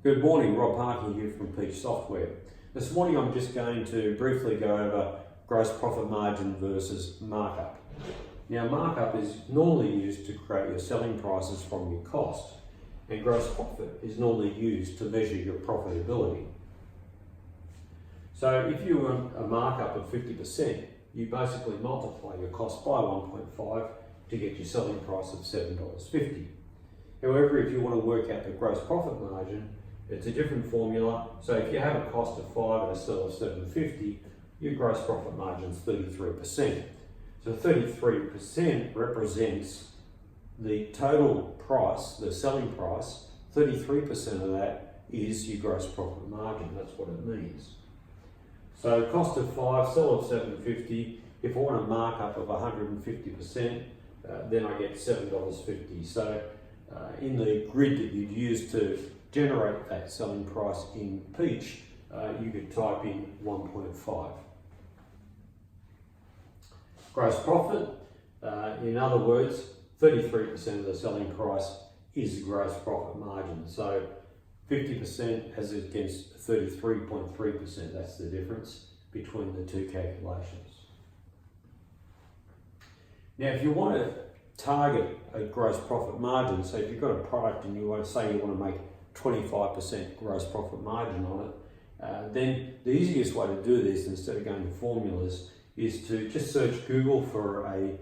Good morning, Rob Parker here from Peach Software. This morning I'm just going to briefly go over gross profit margin versus markup. Now markup is normally used to create your selling prices from your cost, and gross profit is normally used to measure your profitability. So if you want a markup of 50%, you basically multiply your cost by 1.5 to get your selling price of $7.50. However, if you want to work out the gross profit margin, it's a different formula. So if you have a cost of 5 and a sell of 750, your gross profit margin is 33%. So 33% represents the total price, the selling price. 33% of that is your gross profit margin. That's what it means. So cost of 5, sell of 750. If I want a markup of 150%, then I get $7.50. So in the grid that you'd use to generate that selling price in Peach, you could type in 1.5. Gross profit, in other words, 33% of the selling price is the gross profit margin. So 50% as against 33.3%, that's the difference between the two calculations. Now if you want to target a gross profit margin, so if you've got a product and you want to make 25% gross profit margin on it, then the easiest way to do this, instead of going to formulas, is to just search Google for a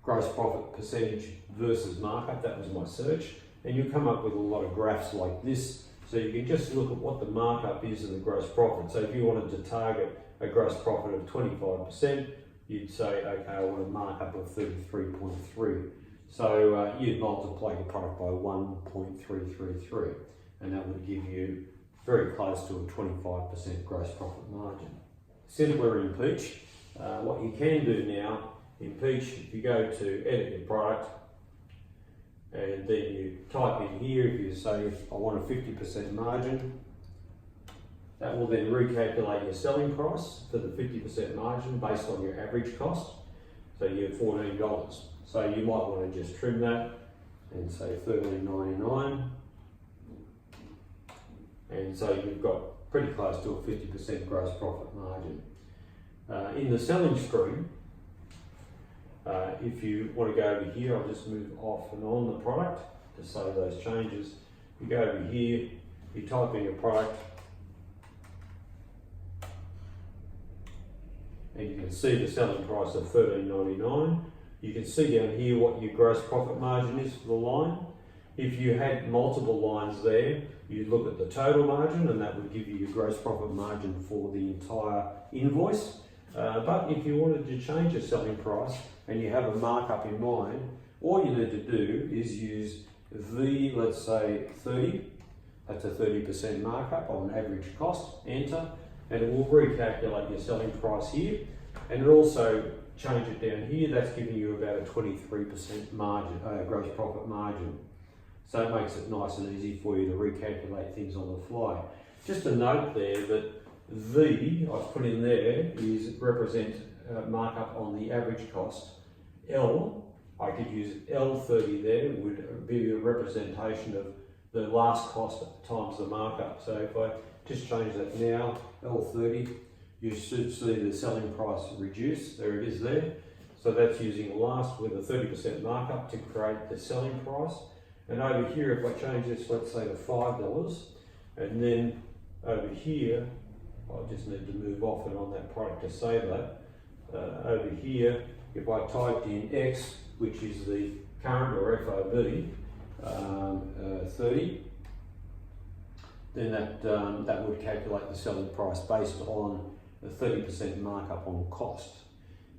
gross profit percentage versus markup. That was my search, and you'll come up with a lot of graphs like this. So you can just look at what the markup is of the gross profit. So if you wanted to target a gross profit of 25%, you'd say, okay, I want a markup of 33.3. So you'd multiply your product by 1.333, and that would give you very close to a 25% gross profit margin. Simpler in Peach. What you can do now in Peach, if you go to edit your product, and then you type in here, if you say, I want a 50% margin, that will then recalculate your selling price for the 50% margin based on your average cost. So you have $14. So you might want to just trim that and say $13.99. And so you've got pretty close to a 50% gross profit margin. In the selling screen, if you want to go over here, I'll just move off and on the product to save those changes. You go over here, you type in your product, and you can see the selling price of $13.99. You can see down here what your gross profit margin is for the line. If you had multiple lines there, you'd look at the total margin, and that would give you your gross profit margin for the entire invoice. But if you wanted to change your selling price and you have a markup in mind, all you need to do is use V, let's say 30. That's a 30% markup on average cost, enter, and it will recalculate your selling price here. And it also change it down here, that's giving you about a 23% margin, gross profit margin. So it makes it nice and easy for you to recalculate things on the fly. Just a note there that V, I've put in there, is represent markup on the average cost. L, I could use L30 there, would be a representation of the last cost times the markup. So if I just change that now, L30, you should see the selling price reduce. There it is there. So that's using last with a 30% markup to create the selling price. And over here, if I change this, let's say to $5, and then over here, I just need to move off and on that product to save that. Over here, if I typed in X, which is the current or FOB, 30, then that would calculate the selling price based on the 30% markup on cost.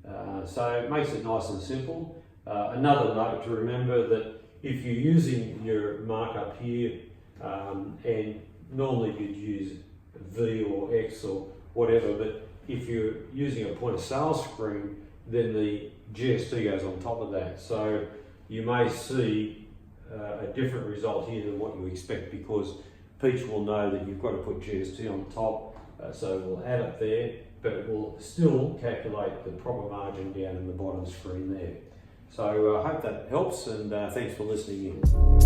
So it makes it nice and simple. Another note to remember that if you're using your markup here, and normally you'd use V or X or whatever, but if you're using a point of sale screen, then the GST goes on top of that. So you may see a different result here than what you expect, because Peach will know that you've got to put GST on top, so we'll add it there, but it will still calculate the proper margin down in the bottom screen there. So I hope that helps, and thanks for listening in.